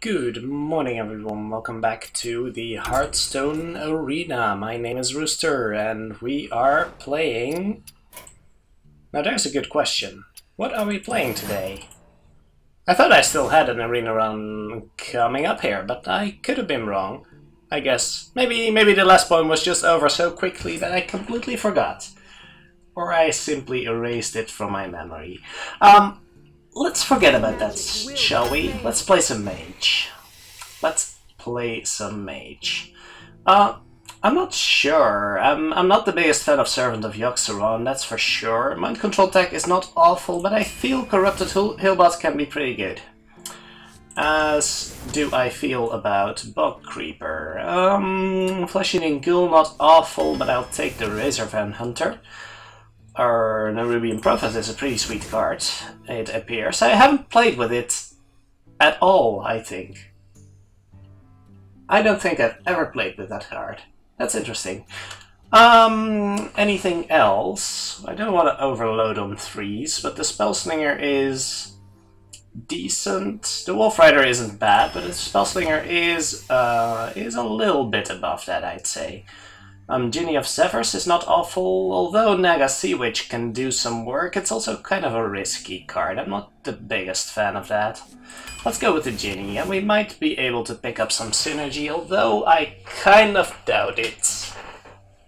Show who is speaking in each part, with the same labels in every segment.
Speaker 1: Good morning everyone, welcome back to the Hearthstone Arena. My name is Rooster and we are playing... Now there's a good question. What are we playing today? I thought I still had an arena run coming up here, but I could have been wrong. I guess maybe the last one was just over so quickly that I completely forgot. Or I simply erased it from my memory. Let's forget about that, shall we? Let's play some Mage. I'm not sure. I'm not the biggest fan of Servant of Yogg-Saron, that's for sure. Mind Control Tech is not awful, but I feel Corrupted Hillbots can be pretty good. As do I feel about Bog Creeper. Flesh-Eating Ghoul, not awful, but I'll take the Razorvan Hunter. Our Nerubian Prophet is a pretty sweet card, it appears. I haven't played with it at all, I think. I don't think I've ever played with that card. That's interesting. Anything else? I don't want to overload on threes, but the Spellslinger is decent. The Wolf Rider isn't bad, but the Spellslinger is a little bit above that, I'd say. Genie of Zephyrs is not awful, although Naga Sea Witch can do some work. It's also kind of a risky card. I'm not the biggest fan of that. Let's go with the Genie, and we might be able to pick up some synergy, although I kind of doubt it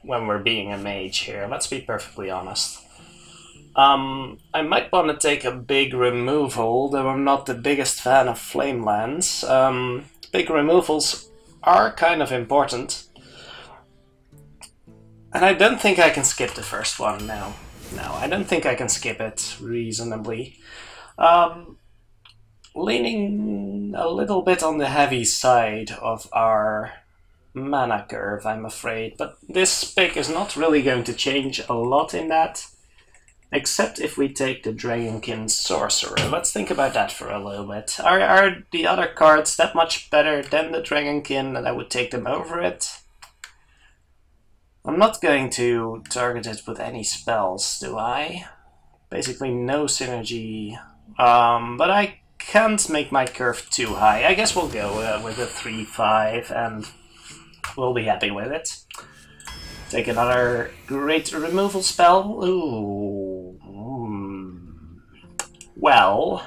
Speaker 1: when we're being a mage here, let's be perfectly honest. I might want to take a big removal, though I'm not the biggest fan of Flame Lands. Big removals are kind of important. And I don't think I can skip the first one now. No, I don't think I can skip it reasonably. Leaning a little bit on the heavy side of our mana curve, I'm afraid. But this pick is not really going to change a lot in that. Except if we take the Dragonkin Sorcerer. Let's think about that for a little bit. Are the other cards that much better than the Dragonkin that I would take them over it? I'm not going to target it with any spells, do I? Basically no synergy, but I can't make my curve too high. I guess we'll go with a 3-5 and we'll be happy with it. Take another great removal spell. Ooh. Well,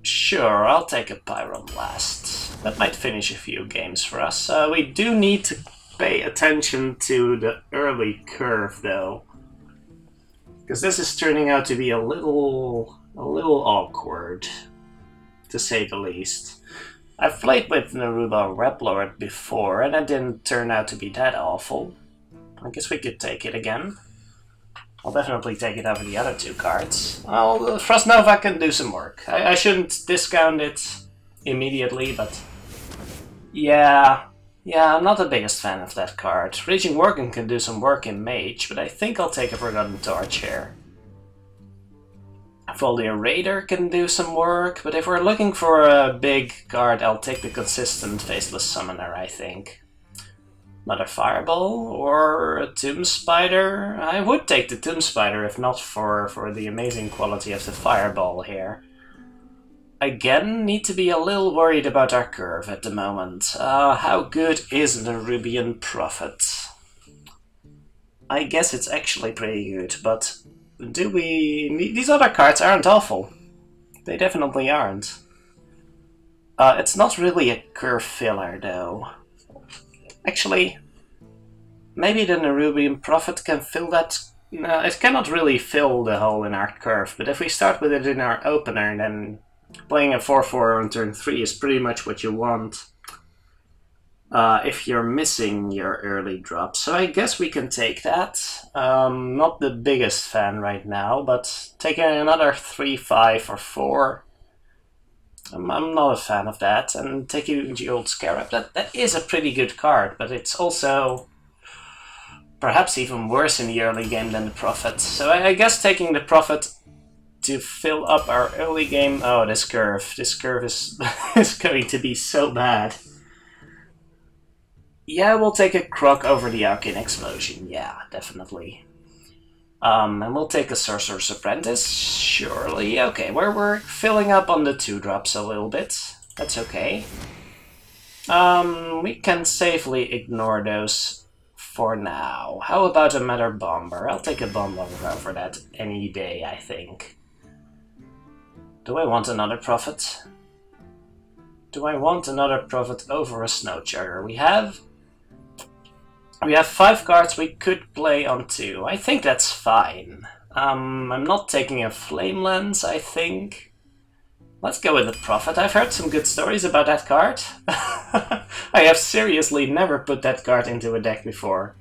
Speaker 1: sure, I'll take a Pyroblast. That might finish a few games for us. We do need to pay attention to the early curve, though, because this is turning out to be a little awkward, to say the least. I've played with Neruba Replord before, and it didn't turn out to be that awful. I guess we could take it again. I'll definitely take it over the other two cards. Well, Frost Nova can do some work. I shouldn't discount it immediately, but yeah, I'm not the biggest fan of that card. Raging Worgen can do some work in Mage, but I think I'll take a Forgotten Torch here. Voldia Raider can do some work, but if we're looking for a big card, I'll take the consistent Faceless Summoner, I think. Another Fireball or a Tomb Spider? I would take the Tomb Spider if not for the amazing quality of the Fireball here. Again, need to be a little worried about our curve at the moment. How good is the Nerubian Prophet? I guess it's actually pretty good, but do we... These other cards aren't awful. They definitely aren't. It's not really a curve filler, though. Actually, maybe the Nerubian Prophet can fill that... No, it cannot really fill the hole in our curve, but if we start with it in our opener, then playing a 4-4 on turn 3 is pretty much what you want if you're missing your early drop. So I guess we can take that. Not the biggest fan right now, but taking another 3-5 or 4, I'm not a fan of that. And taking the old Scarab, that is a pretty good card, but it's also perhaps even worse in the early game than the Prophet. So I guess taking the Prophet to fill up our early game... Oh, this curve is, is going to be so bad. Yeah, we'll take a Croc over the Arcane Explosion. Yeah, definitely. And we'll take a Sorcerer's Apprentice, surely. Okay, we're filling up on the 2-drops a little bit. That's okay. We can safely ignore those for now. How about a Matter Bomber? I'll take a Bomber over that any day, I think. Do I want another Prophet? Do I want another Prophet over a Snow Charger? We have 5 cards we could play on 2. I think that's fine. I'm not taking a Flame Lens, I think. Let's go with the Prophet. I've heard some good stories about that card. I have seriously never put that card into a deck before.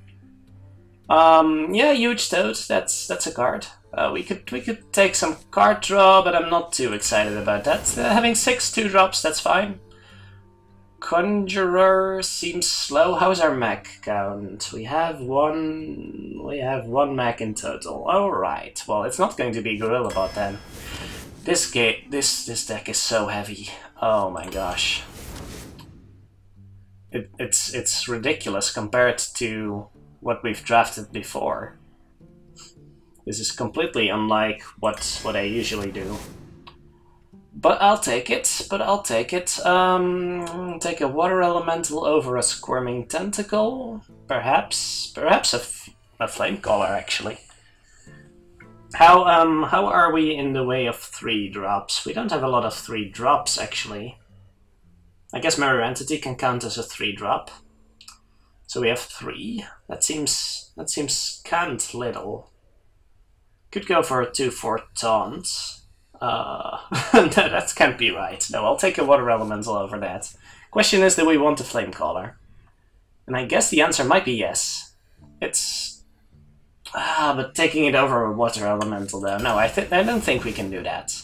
Speaker 1: Yeah, Huge Toad, that's a card. We could take some card draw, but I'm not too excited about that. Having 6 2-drops, that's fine. Conjurer seems slow. How's our mech count? We have one mech in total. Alright, well, it's not going to be Gorilla Bot then. This deck is so heavy. Oh my gosh. It's ridiculous compared to what we've drafted before. This is completely unlike what I usually do. But I'll take it, Take a Water Elemental over a Squirming Tentacle. Perhaps a Flamecaller, actually. How are we in the way of 3-drops? We don't have a lot of 3-drops, actually. I guess Mirror Entity can count as a 3-drop. So we have 3. That seems scant little. Could go for a 2/4 taunt. That can't be right. No, I'll take a Water Elemental over that. Question is, do we want a Flamecaller? And I guess the answer might be yes. But taking it over a Water Elemental though, no, I don't think we can do that.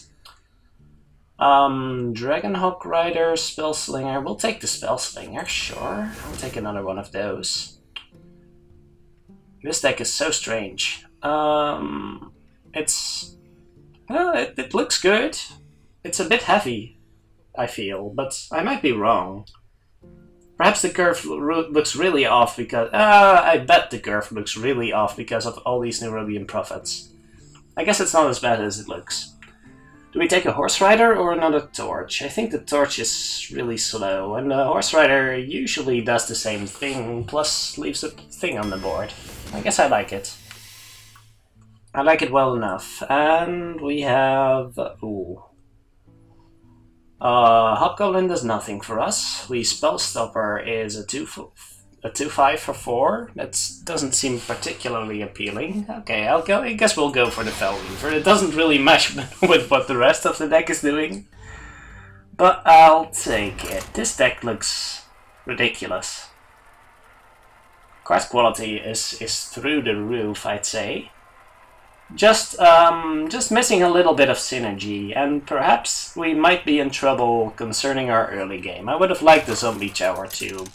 Speaker 1: Dragonhawk Rider, Spellslinger. We'll take the Spellslinger, sure. I'll take another one of those. This deck is so strange. It looks good. It's a bit heavy, I feel, but I might be wrong. Perhaps the curve looks really off because... I bet the curve looks really off because of all these Nerubian Prophets. I guess it's not as bad as it looks. Do we take a Horse Rider or another Torch? I think the Torch is really slow, and the Horse Rider usually does the same thing, plus leaves a thing on the board. I guess I like it. I like it well enough. And we have... Hobgoblin does nothing for us. Spellstopper is a 2/5 for 4. That doesn't seem particularly appealing. Okay, I guess we'll go for the Fell Weaver. It doesn't really mesh with what the rest of the deck is doing. But I'll take it. This deck looks ridiculous. Card quality is through the roof, I'd say. Just missing a little bit of synergy, and perhaps we might be in trouble concerning our early game. I would have liked the Zombie Tower too,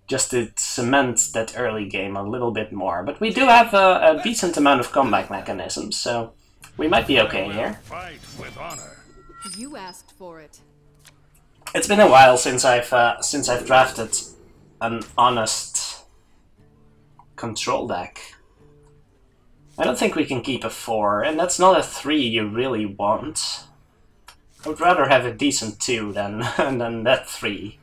Speaker 1: just to cement that early game a little bit more. But we do have a decent amount of comeback mechanisms, so we might be okay here.
Speaker 2: You asked for it.
Speaker 1: It's been a while since I've drafted an honest control deck. I don't think we can keep a 4, and that's not a 3 you really want. I would rather have a decent 2 than that 3.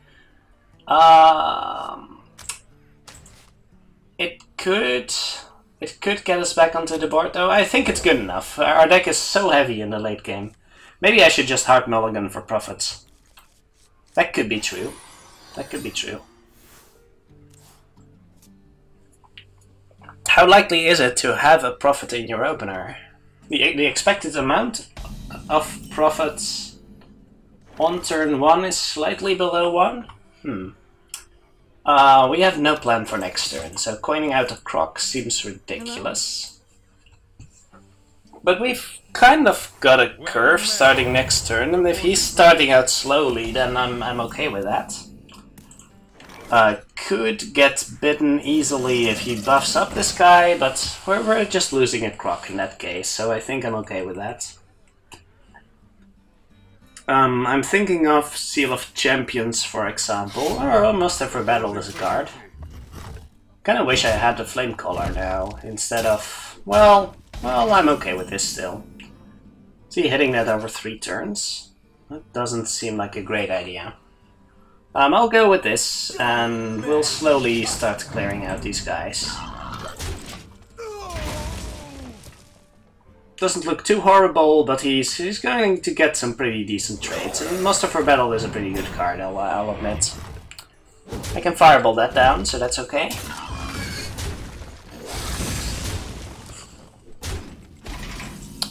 Speaker 1: It could get us back onto the board, though. I think it's good enough. Our deck is so heavy in the late game. Maybe I should just hard mulligan for Prophets. That could be true. That could be true. How likely is it to have a Prophet in your opener? The expected amount of Prophets on turn 1 is slightly below 1? We have no plan for next turn, so coining out a Croc seems ridiculous. But we've kind of got a curve starting next turn, and if he's starting out slowly, then I'm okay with that. Could get bitten easily if he buffs up this guy, but we're just losing a Croc in that case, so I think I'm okay with that. I'm thinking of Seal of Champions, for example, or Mustafa Battle as a card. Kinda wish I had the Flamecaller now, instead of... Well, I'm okay with this still. Is he hitting that over 3 turns? That doesn't seem like a great idea. I'll go with this, and we'll slowly start clearing out these guys. Doesn't look too horrible, but he's going to get some pretty decent trades. And Muster for Battle is a pretty good card, I'll admit. I can fireball that down, so that's okay.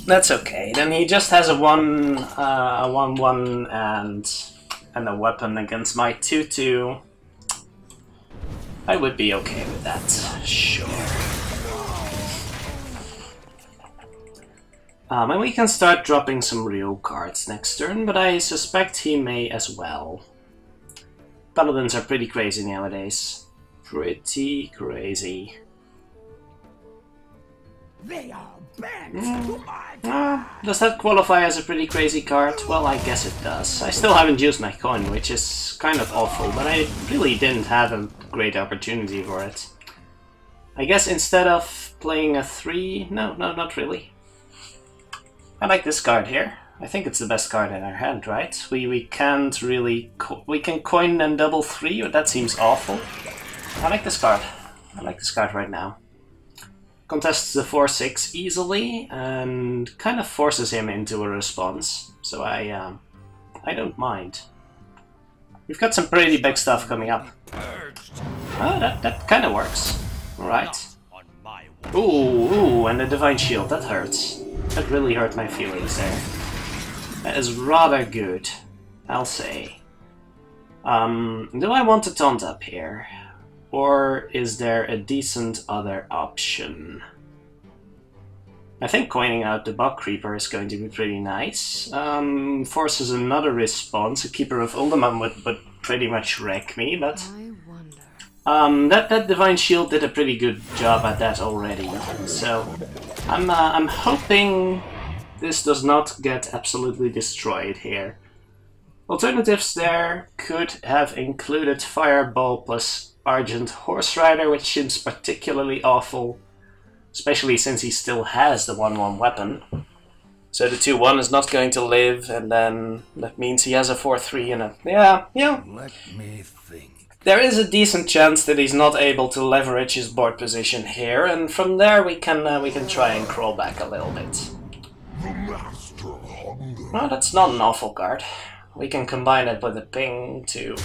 Speaker 1: That's okay. Then he just has a 1/1 and a weapon against my 2/2. I would be okay with that, sure. And we can start dropping some real cards next turn, but I suspect he may as well. Paladins are pretty crazy nowadays. Pretty crazy.
Speaker 3: They are bent to my
Speaker 1: Does that qualify as a pretty crazy card? Well, I guess it does. I still haven't used my coin, which is kind of awful, but I really didn't have a great opportunity for it. I guess instead of playing a 3... No, not really. I like this card here. I think it's the best card in our hand, right? We can't really... we can coin and double 3, but that seems awful. I like this card. I like this card right now. Contests the 4/6 easily, and kind of forces him into a response. So I don't mind. We've got some pretty big stuff coming up. Oh, that kind of works. Alright. Ooh, and the Divine Shield, that hurts. That really hurt my feelings there. That is rather good, I'll say. Do I want to taunt up here? Or is there a decent other option? I think coining out the Bog Creeper is going to be pretty nice. Forces another response. A Keeper of Uldamam would pretty much wreck me, but... that Divine Shield did a pretty good job at that already. So I'm hoping this does not get absolutely destroyed here. Alternatives there could have included Fireball plus Argent Horse Rider, which seems particularly awful, especially since he still has the 1/1 weapon. So the 2/1 is not going to live, and then that means he has a 4/3 and a... Yeah.
Speaker 3: Let me think.
Speaker 1: There is a decent chance that he's not able to leverage his board position here, and from there we can try and crawl back a little bit. Well, that's not an awful card. We can combine it with a ping to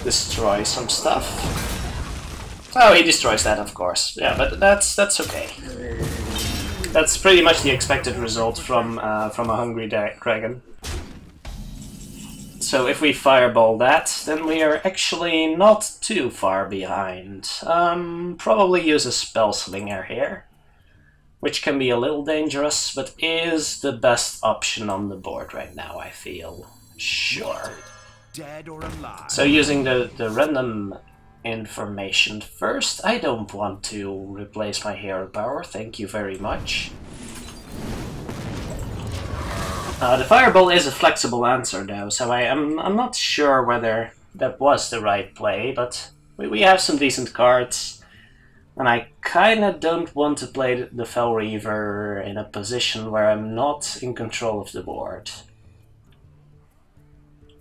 Speaker 1: destroy some stuff. Oh, he destroys that, of course. Yeah, but that's okay. That's pretty much the expected result from a hungry dragon. So if we fireball that, then we are actually not too far behind. Probably use a Spell Slinger here, which can be a little dangerous, but is the best option on the board right now, I feel. Sure.
Speaker 3: Dead or alive.
Speaker 1: So using the random information first, I don't want to replace my hero power, thank you very much. The fireball is a flexible answer though, so I'm not sure whether that was the right play, but we have some decent cards, and I kinda don't want to play the Fell Reaver in a position where I'm not in control of the board.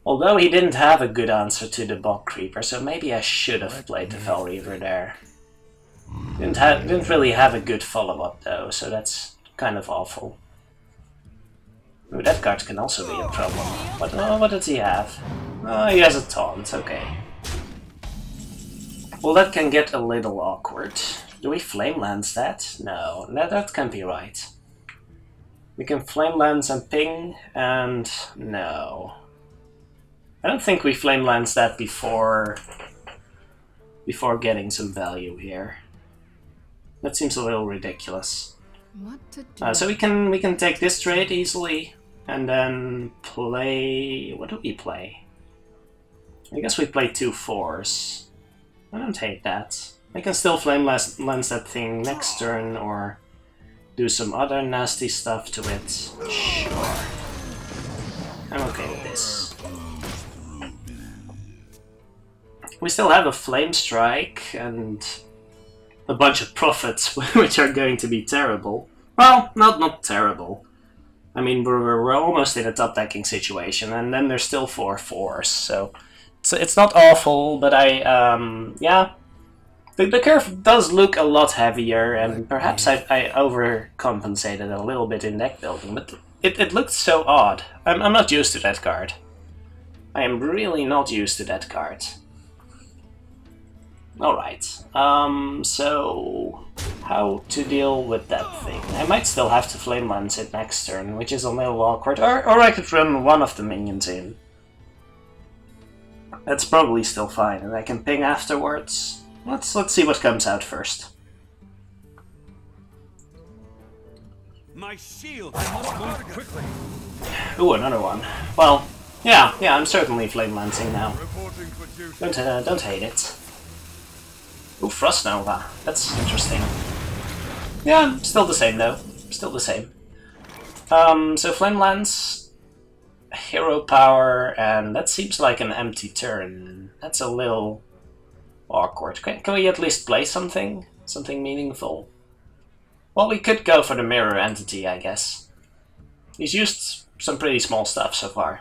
Speaker 1: Although he didn't have a good answer to the Bog Creeper, so maybe I should have played the Fell Reaver there. Didn't really have a good follow-up though, so that's kind of awful. Ooh, that card can also be a problem. What does he have? Oh, he has a taunt, okay. Well, that can get a little awkward. Do we Flame Lance that? No, that can't be right. We can Flame Lance and ping, and no. I don't think we Flame Lance that before getting some value here. That seems a little ridiculous.
Speaker 2: What to do?
Speaker 1: So we can take this trade easily, and then play... What do we play? I guess we play 2 4s. I don't hate that. I can still Flame Lance that thing next turn, or do some other nasty stuff to it. Sure. I'm okay with this. We still have a Flame Strike and a bunch of Prophets, which are going to be terrible. Well, not terrible. I mean, we're almost in a top decking situation, and then there's still 4/4s, so it's not awful, but yeah. The curve does look a lot heavier, and perhaps I overcompensated a little bit in deck building, but it looked so odd. I'm not used to that card. I am really not used to that card. Alright, so how to deal with that thing? I might still have to Flame Lance it next turn, which is a little awkward, or I could run one of the minions in. That's probably still fine, and I can ping afterwards. Let's see what comes out first.
Speaker 3: My shield. I must move quickly.
Speaker 1: Ooh, another one. Well, yeah, I'm certainly Flame Lancing now. Don't hate it. Ooh, Frost Nova. That's interesting. Yeah, still the same though. Still the same. So Flame Lance, Hero Power, and that seems like an empty turn. That's a little awkward. Can we at least play something? Something meaningful? Well, we could go for the Mirror Entity, I guess. He's used some pretty small stuff so far.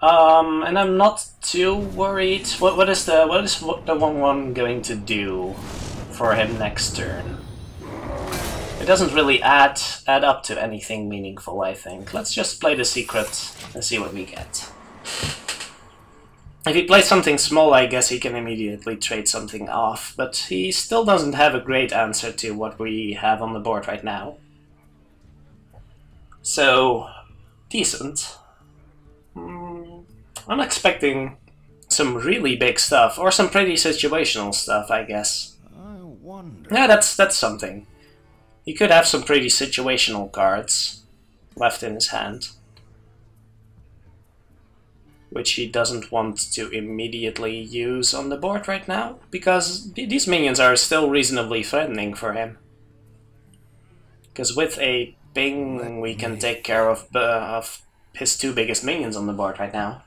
Speaker 1: And I'm not too worried. What is the 1/1 going to do for him next turn? It doesn't really add up to anything meaningful, I think. Let's just play the secret and see what we get. If he plays something small, I guess he can immediately trade something off, but he still doesn't have a great answer to what we have on the board right now. So, decent. I'm expecting some really big stuff, or some pretty situational stuff, I guess.
Speaker 3: I wonder.
Speaker 1: Yeah, that's something. He could have some pretty situational cards left in his hand, which he doesn't want to immediately use on the board right now, because these minions are still reasonably threatening for him. Because with a ping, we can take care of his two biggest minions on the board right now.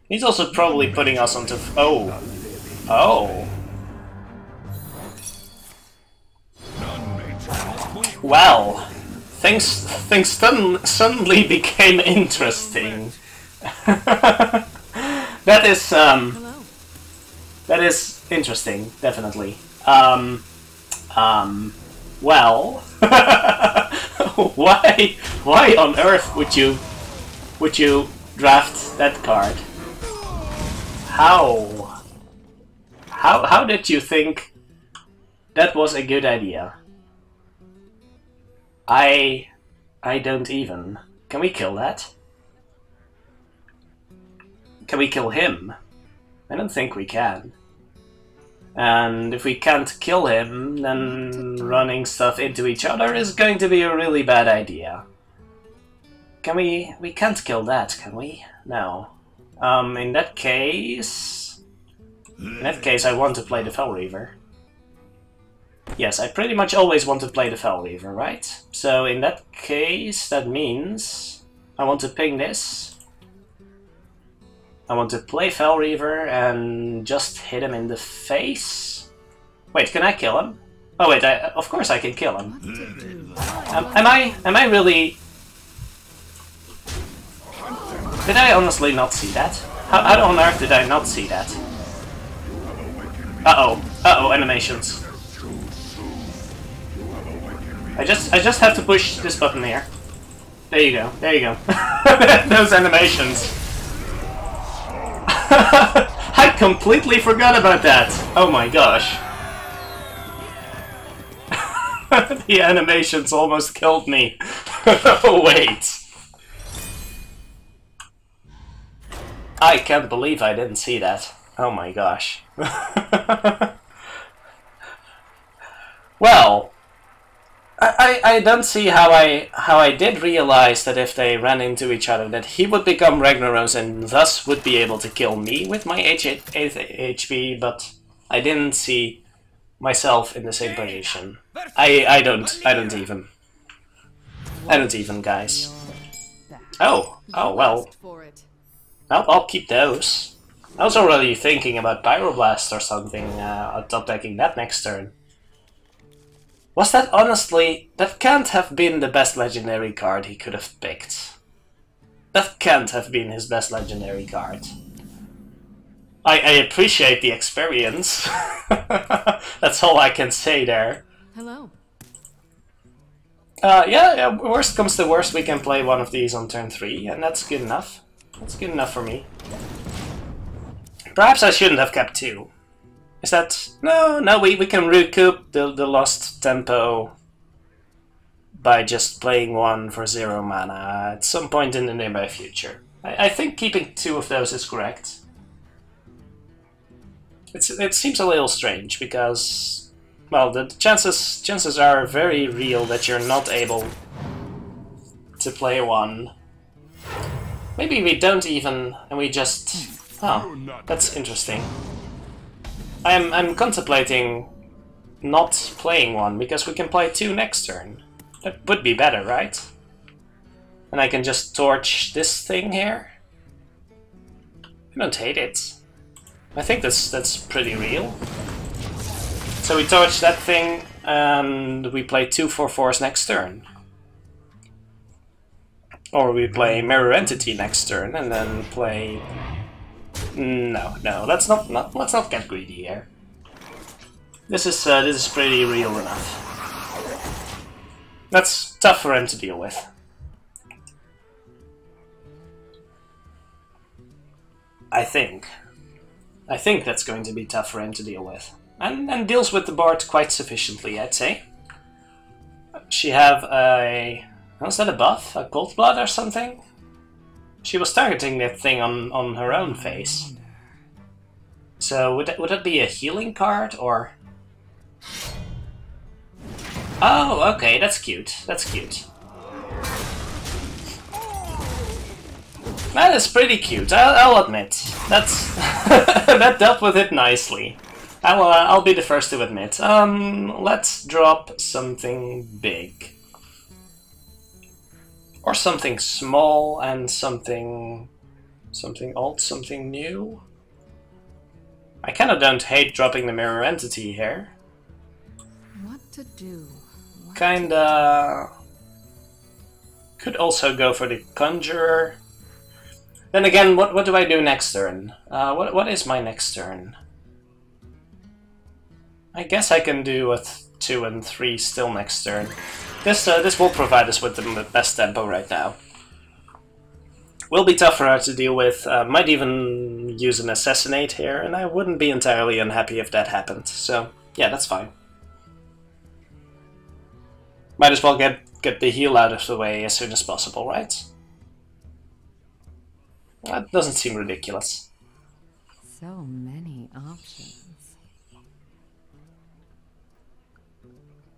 Speaker 1: He's also probably putting us onto... Oh. Well, things suddenly became interesting. That is interesting, definitely. Well, why on earth would you draft that card? How did you think that was a good idea? I don't even. Can we kill that? Can we kill him? I don't think we can. And if we can't kill him, then running stuff into each other is going to be a really bad idea. Can we... We can't kill that, can we? No. In that case... I want to play the Fell Reaver. Yes, I pretty much always want to play the Fell Reaver, right? So in that case, that means... I want to ping this. I want to play Fell Reaver and just hit him in the face. Wait, can I kill him? Oh wait, of course I can kill him. Am I really... Did I honestly not see that? How on earth did I not see that? Uh-oh, animations. I just have to push this button here. There you go, Those animations. I completely forgot about that! Oh my gosh. The animations almost killed me. Wait. I can't believe I didn't see that. Oh my gosh. Well, I don't see how I did realize that if they ran into each other, that he would become Ragnaros and thus would be able to kill me with my 8 HP, but I didn't see myself in the same position. I don't even, guys. Oh, well. I'll keep those. I was already thinking about Pyroblast or something, top decking that next turn. Was that honestly... That can't have been the best legendary card he could have picked. That can't have been his best legendary card. I appreciate the experience. That's all I can say there.
Speaker 2: Hello.
Speaker 1: Yeah, worst comes to worst, we can play one of these on turn 3, and that's good enough. That's good enough for me. Perhaps I shouldn't have kept 2. Is that... No, we can recoup the lost tempo by just playing 1 for 0 mana at some point in the nearby future. I think keeping 2 of those is correct. It seems a little strange because, well, the chances are very real that you're not able to play 1. Maybe we don't even, and we just... Oh, that's interesting. I'm contemplating not playing 1 because we can play 2 next turn. That would be better, right? And I can just torch this thing here. I don't hate it. I think that's pretty real. So we torch that thing, and we play 2 4/4s next turn. Or we play Mirror Entity next turn, and then play... No, let's not get greedy here. This is pretty real enough. That's tough for him to deal with. I think that's going to be tough for him to deal with. And deals with the board quite sufficiently, I'd say. She have a... Was that a buff? A Cold Blood or something? She was targeting that thing on her own face. So would that be a healing card, or... Oh, okay, that's cute. That's cute. That is pretty cute, I'll admit. That's that dealt with it nicely. I'll be the first to admit. Let's drop something big. Or something small and something old, something new. I kinda don't hate dropping the Mirror Entity here.
Speaker 2: What to do?
Speaker 1: Kinda... Could also go for the Conjurer. Then again, what do I do next turn? What is my next turn? I guess I can do a 2 and 3 still next turn. This will provide us with the best tempo right now. Will be tough for her to deal with. Might even use an Assassinate here, and I wouldn't be entirely unhappy if that happened. So yeah, that's fine. Might as well get the heal out of the way as soon as possible, right? That doesn't seem ridiculous.
Speaker 2: So many options.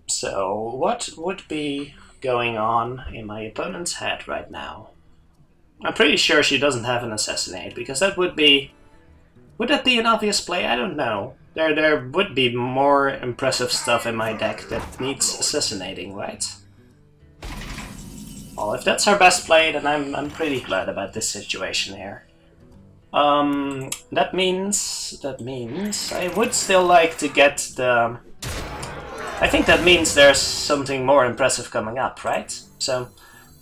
Speaker 1: So, what would be going on in my opponent's head right now? I'm pretty sure she doesn't have an Assassinate, because that would be... Would that be an obvious play? I don't know. There would be more impressive stuff in my deck that needs assassinating, right? Well, if that's her best play, then I'm pretty glad about this situation here. That means I would still like to get the... I think that means there's something more impressive coming up, right? So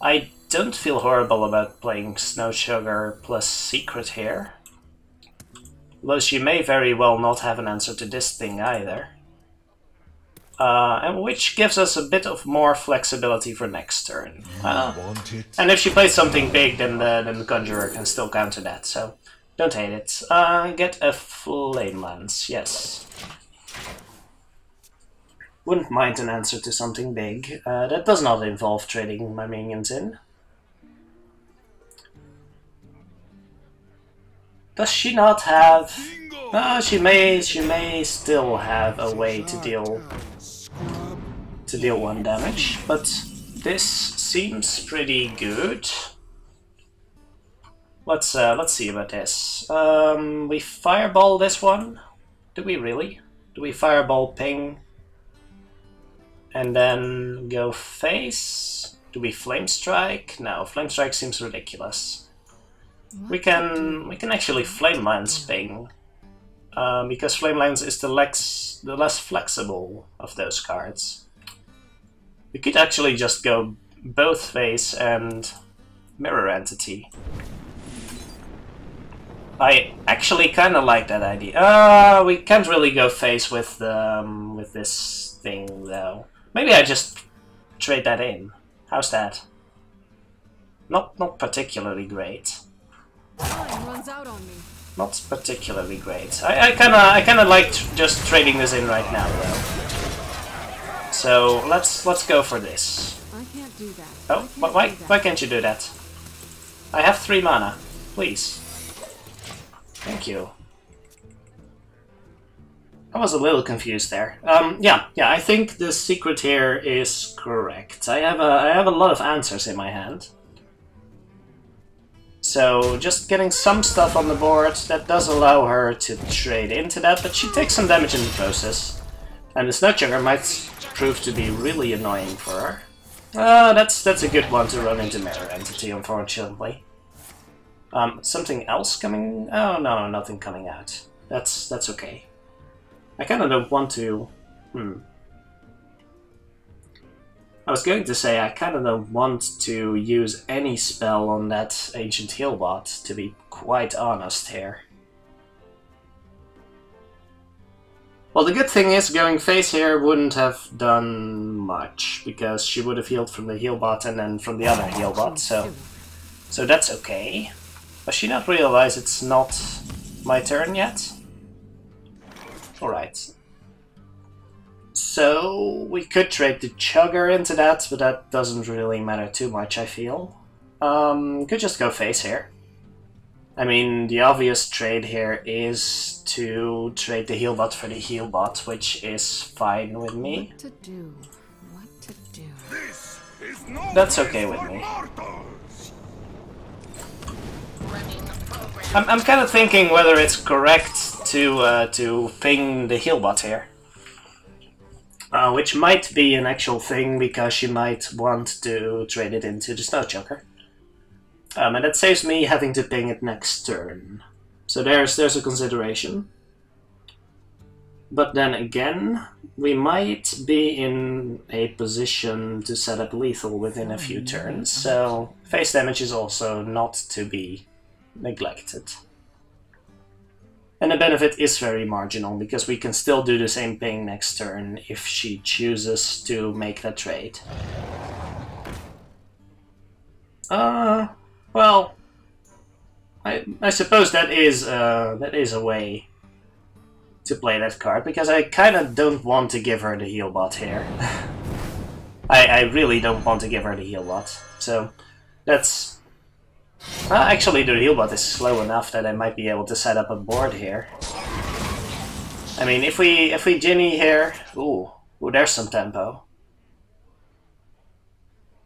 Speaker 1: I don't feel horrible about playing Snow Sugar plus Secret here. Though she may very well not have an answer to this thing either. And which gives us a bit of more flexibility for next turn. And if she plays something big, then the Conjurer can still counter that, so don't hate it. Get a Flame Lance, yes. Wouldn't mind an answer to something big. That does not involve trading my minions in. Does she not have... she may still have a way to deal 1 damage, but this seems pretty good. Let's see about this. We fireball this one. Do we really? Do we fireball ping? And then go face? Do we flame strike? No, flame strike seems ridiculous. We can actually flame lance ping, because flame lance is the less flexible of those cards. We could actually just go both face and mirror entity. I actually kind of like that idea. We can't really go face with this thing though. Maybe I just trade that in. How's that? Not particularly great.
Speaker 2: Time runs out on me.
Speaker 1: Not particularly great. I kinda like just trading this in right now though. So let's go for this.
Speaker 2: I can't do that.
Speaker 1: Oh, why can't you do that? I have 3 mana. Please. Thank you. I was a little confused there. Yeah, I think the secret here is correct. I have a lot of answers in my hand. So just getting some stuff on the board, that does allow her to trade into that, but she takes some damage in the process. And the Snowchugger might prove to be really annoying for her. That's a good one to run into Mirror Entity, unfortunately. Something else coming? Oh no, nothing coming out. That's okay. I kinda don't want to... I was going to say I kinda don't want to use any spell on that Ancient Healbot, to be quite honest here. Well, the good thing is going face here wouldn't have done much, because she would have healed from the Healbot and then from the other Healbot, so that's okay. Does she not realize it's not my turn yet? Alright. So we could trade the Chugger into that, but that doesn't really matter too much, I feel. Could just go face here. I mean, the obvious trade here is to trade the Healbot for the Healbot, which is fine with me.
Speaker 2: What to do? What to do?
Speaker 3: This is no
Speaker 1: That's okay with me. I'm kind of thinking whether it's correct to ping the Healbot here. Which might be an actual thing, because she might want to trade it into the Snowchugger. And that saves me having to ping it next turn. So there's a consideration. But then again, we might be in a position to set up lethal within a few turns, so face damage is also not to be neglected. And the benefit is very marginal, because we can still do the same ping next turn if she chooses to make that trade. Well, I suppose that is a way to play that card, because I kind of don't want to give her the Healbot here. I really don't want to give her the Healbot, so that's... actually, the Healbot is slow enough that I might be able to set up a board here. I mean, if we Ginny here... Ooh, there's some tempo.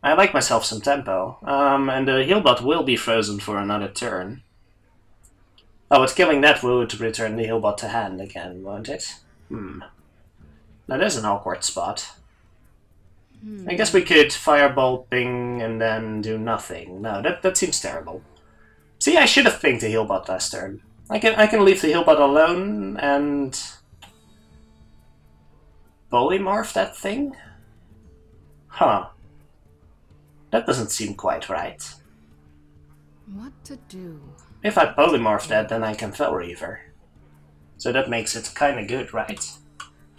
Speaker 1: I like myself some tempo. And the Healbot will be frozen for another turn. Oh, but killing that would return the Healbot to hand again, won't it? Now there's an awkward spot. I guess we could Firebolt ping and then do nothing. No, that seems terrible. See, I should have pinged the Healbot last turn. I can leave the Healbot alone and polymorph that thing? Huh. That doesn't seem quite right.
Speaker 2: What to do?
Speaker 1: If I polymorph that, then I can Fel Reaver. So that makes it kinda good, right?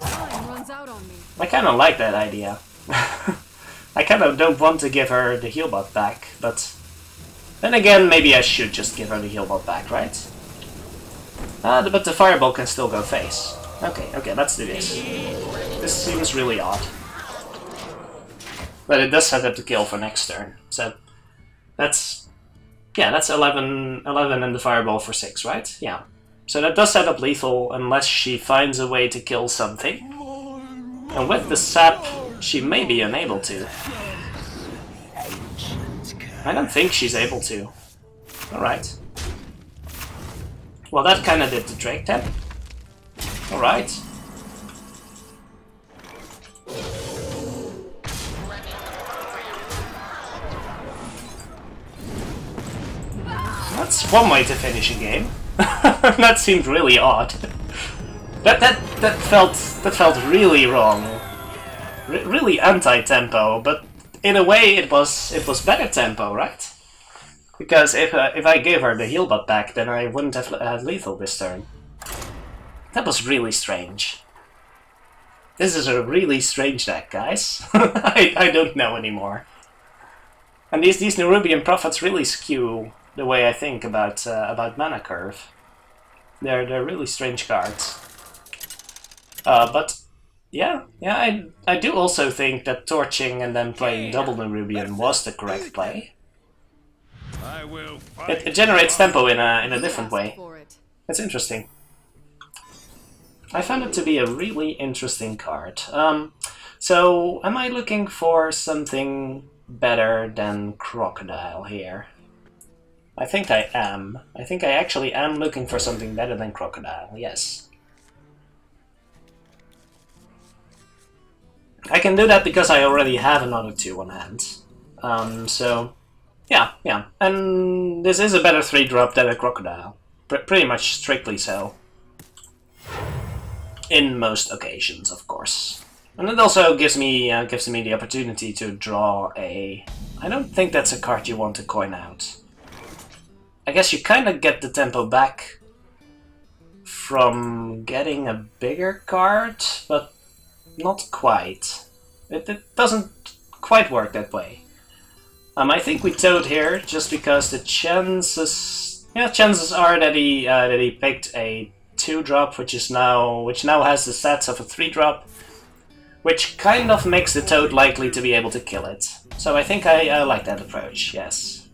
Speaker 2: Time runs out on me.
Speaker 1: I kinda like that idea. I kinda don't want to give her the Healbot back, but then again, maybe I should just give her the Healbot back, right? But the Fireball can still go face. Okay, let's do this. This seems really odd. But it does set up the kill for next turn, so that's... Yeah, that's 11 and the Fireball for 6, right? Yeah. So that does set up lethal, unless she finds a way to kill something. And with the sap, she may be unable to. I don't think she's able to. Alright. Well, that kinda did the trick then. Alright. That's one way to finish a game. That seemed really odd. That felt really wrong. really anti-tempo, but in a way it was better tempo, right? Because if I gave her the heal bot back, then I wouldn't have had lethal this turn. That was really strange. This is a really strange deck, guys. I don't know anymore. And these Nerubian Prophets really skew the way I think about mana curve. They're really strange cards. But yeah, I do also think that torching and then playing double Nerubian was the correct play. It generates tempo in a different way. It's interesting. I found it to be a really interesting card. So, am I looking for something better than Crocodile here? I think I am. I think I actually am looking for something better than Crocodile, yes. I can do that because I already have another 2 on hand. So, yeah. And this is a better 3-drop than a Crocodile. Pretty much strictly so. In most occasions, of course. And it also gives me the opportunity to draw a... I don't think that's a card you want to coin out. I guess you kind of get the tempo back from getting a bigger card, but not quite. It doesn't quite work that way. I think we Toad here just because the chances are that he picked a 2-drop, which now has the stats of a 3-drop, which kind of makes the Toad likely to be able to kill it. So I think I like that approach, yes.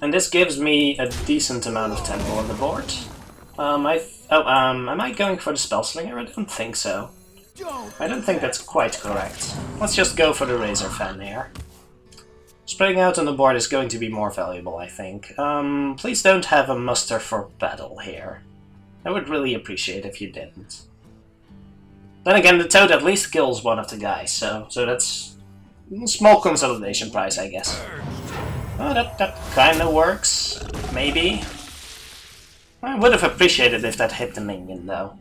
Speaker 1: And this gives me a decent amount of tempo on the board. Am I going for the Spellslinger? I don't think so. I don't think that's quite correct. Let's just go for the Razor Fan here. Spreading out on the board is going to be more valuable, I think. Please don't have a muster for battle here. I would really appreciate if you didn't. Then again, the Toad at least kills one of the guys, so that's a small consolidation price, I guess. Oh, that kind of works, maybe. I would have appreciated if that hit the minion, though.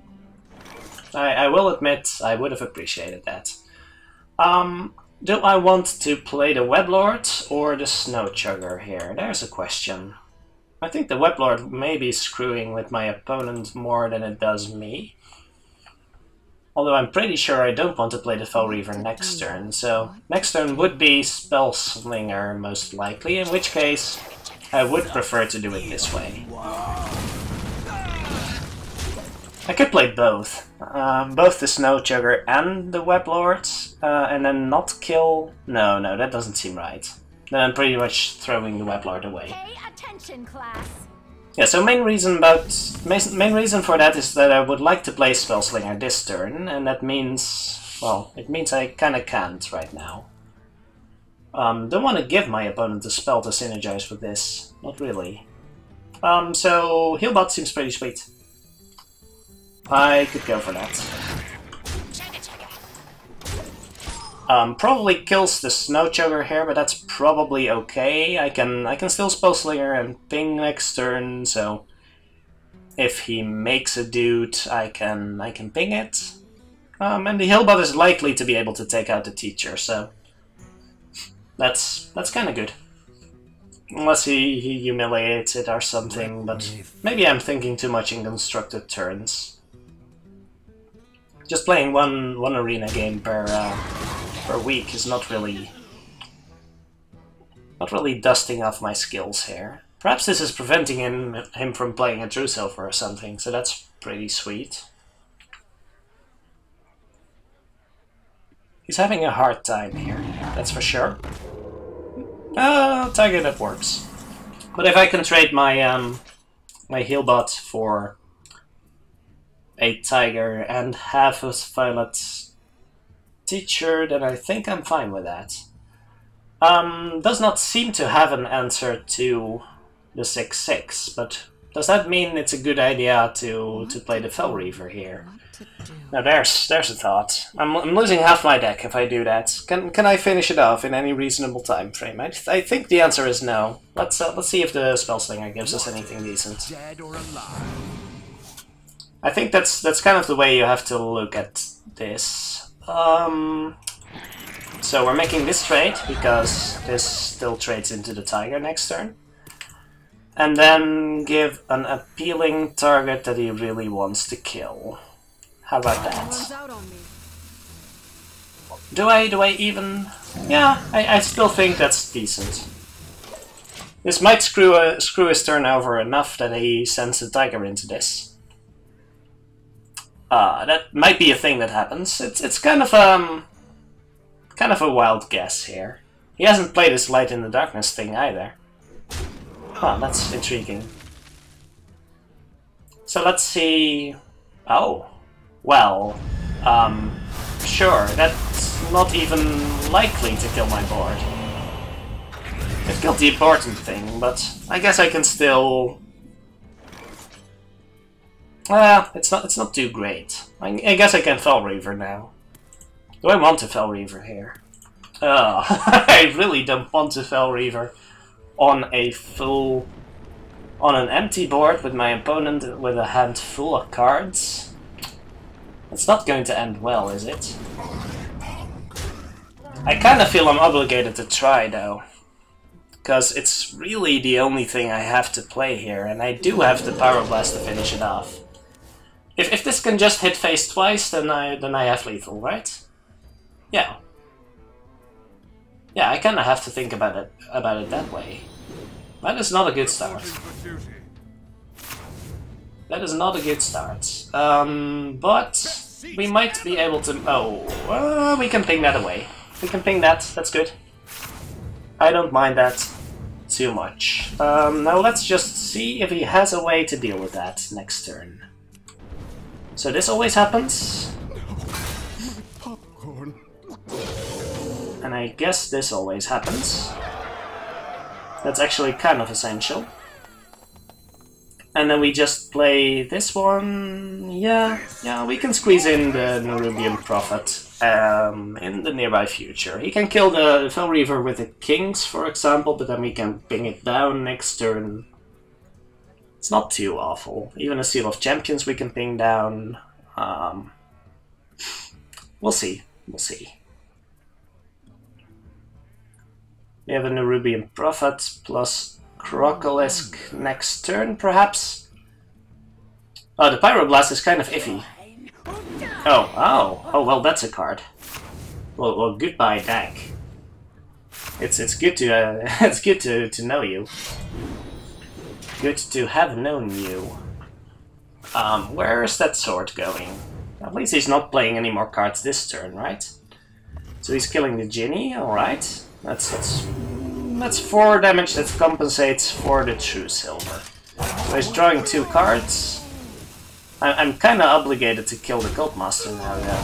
Speaker 1: I will admit, I would have appreciated that. Do I want to play the Weblord or the Snow Chugger here? There's a question. I think the Weblord may be screwing with my opponent more than it does me. Although I'm pretty sure I don't want to play the Fell Reaver next turn, so next turn would be Spellslinger most likely, in which case I would prefer to do it this way. I could play both. Both the Snow Chugger and the Weblord, and then not kill... No, that doesn't seem right. Then I'm pretty much throwing the Weblord away.
Speaker 4: Pay attention, class.
Speaker 1: Yeah, so main reason for that is that I would like to play Spellslinger this turn, and that means... well, it means I kinda can't right now. Don't want to give my opponent a spell to synergize with this. Not really. So Healbot seems pretty sweet. I could go for that. Probably kills the Snow Chugger here, but that's probably okay. I can still Spellslinger and ping next turn, so if he makes a dude, I can ping it. And the Healbot is likely to be able to take out the Teacher, so that's kind of good. Unless he humiliates it or something, but maybe I'm thinking too much in constructed turns. Just playing one arena game per week is not really dusting off my skills here. Perhaps this is preventing him from playing a True Silver or something, so that's pretty sweet. He's having a hard time here, that's for sure. Tiger, that works. But if I can trade my my Healbot for a Tiger and half a Violet Teacher, then I think I'm fine with that. Does not seem to have an answer to the 6/6, but does that mean it's a good idea to play the Fell Reaver here? Now there's a thought. I'm losing half my deck if I do that. Can I finish it off in any reasonable time frame? I think the answer is no. Let's see if the Spellslinger gives us anything decent.
Speaker 3: Dead or alive.
Speaker 1: I think that's kind of the way you have to look at this. So we're making this trade, because this still trades into the tiger next turn. And then give an appealing target that he really wants to kill. How about
Speaker 2: Runs
Speaker 1: that?
Speaker 2: out on me.
Speaker 1: Do I even... Yeah, I still think that's decent. This might screw his turn over enough that he sends a tiger into this. That might be a thing that happens. It's kind of a wild guess here. He hasn't played his Light in the Darkness thing either. Huh, that's intriguing. So let's see... Oh. Well, sure, that's not even likely to kill my board. It killed the important thing, but I guess I can still... it's not too great. I guess I can Fel Reaver now. Do I want to Fel Reaver here? I really don't want to Fel Reaver on an empty board with my opponent with a hand full of cards. It's not going to end well, is it? I kind of feel I'm obligated to try, though. Because it's really the only thing I have to play here, and I do have the Pyroblast to finish it off. If this can just hit face twice, then I have lethal, right? Yeah. Yeah, I kind of have to think about it that way. That is not a good start. That is not a good start. But we might be able to... Oh, we can ping that away. We can ping that, that's good. I don't mind that too much. Now let's just see if he has a way to deal with that next turn. So this always happens.
Speaker 3: Popcorn.
Speaker 1: And I guess this always happens. That's actually kind of essential. And then we just play this one. Yeah, we can squeeze in the Nerubian Prophet in the nearby future. He can kill the Fel Reaver with the Kings, for example, but then we can ping it down next turn. It's not too awful. Even a Seal of Champions we can ping down. We'll see. We'll see. We have a Nerubian Prophet plus Crocolisk next turn, perhaps? Oh, the Pyroblast is kind of iffy. Oh, well, that's a card. Well, goodbye, deck. It's good to it's good to know you. Good to have known you. Where is that sword going? At least he's not playing any more cards this turn, right? So he's killing the Ginny, alright. That's 4 damage that compensates for the true silver. So he's drawing 2 cards. I'm kinda obligated to kill the Cultmaster now, though.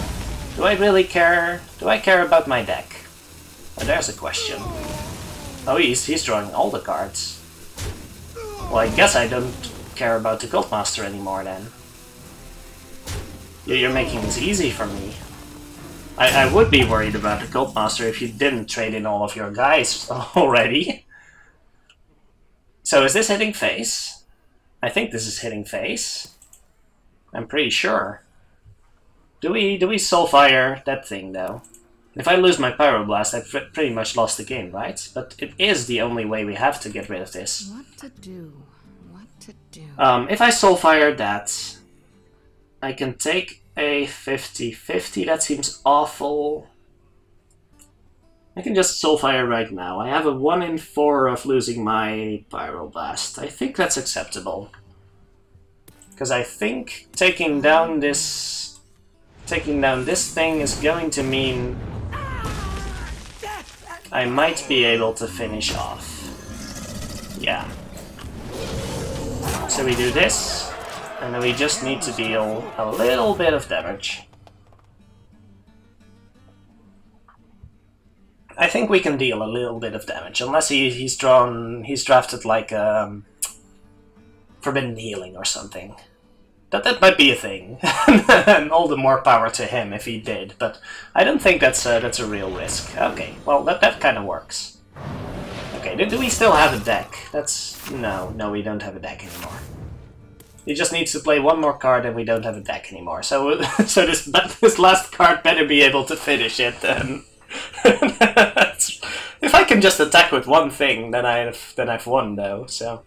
Speaker 1: Do I really care? Do I care about my deck? Oh, there's a question. Oh, he's drawing all the cards. Well, I guess I don't care about the Cultmaster anymore, then. You're making this easy for me. I would be worried about the Cultmaster if you didn't trade in all of your guys already. So is this hitting face? I think this is hitting face. I'm pretty sure. Do we Soulfire that thing, though? If I lose my Pyroblast, I've pretty much lost the game, right? But it is the only way we have to get rid of this.
Speaker 2: What to do? What to do?
Speaker 1: If I Soulfire that, I can take a 50-50. That seems awful. I can just Soulfire right now. I have a 1 in 4 of losing my Pyroblast. I think that's acceptable. Because I think taking down this thing is going to mean I might be able to finish off. Yeah. So we do this, and then we just need to deal a little bit of damage. I think we can deal a little bit of damage, unless he's drafted like Forbidden Healing or something. That might be a thing, and all the more power to him if he did. But I don't think that's a real risk. Okay, well that kind of works. Okay, do we still have a deck? No, we don't have a deck anymore. He just needs to play one more card and we don't have a deck anymore. So so this last card better be able to finish it then. If I can just attack with one thing, then I've won though. So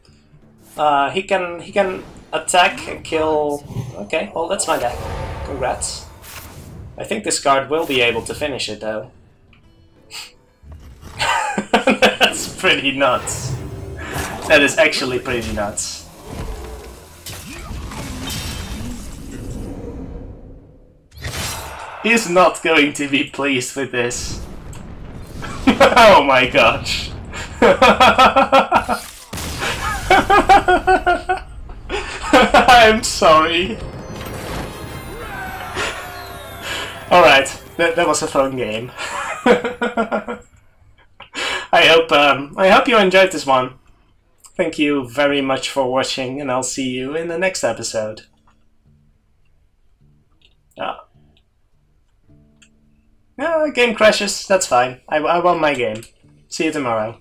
Speaker 1: he can attack and kill. Okay, well that's my deck. Congrats. I think this card will be able to finish it though. That's pretty nuts. That is actually pretty nuts. He's not going to be pleased with this. Oh my gosh. I'm sorry. Alright, that was a fun game. I hope you enjoyed this one. Thank you very much for watching, and I'll see you in the next episode. Game crashes, that's fine. I won my game. See you tomorrow.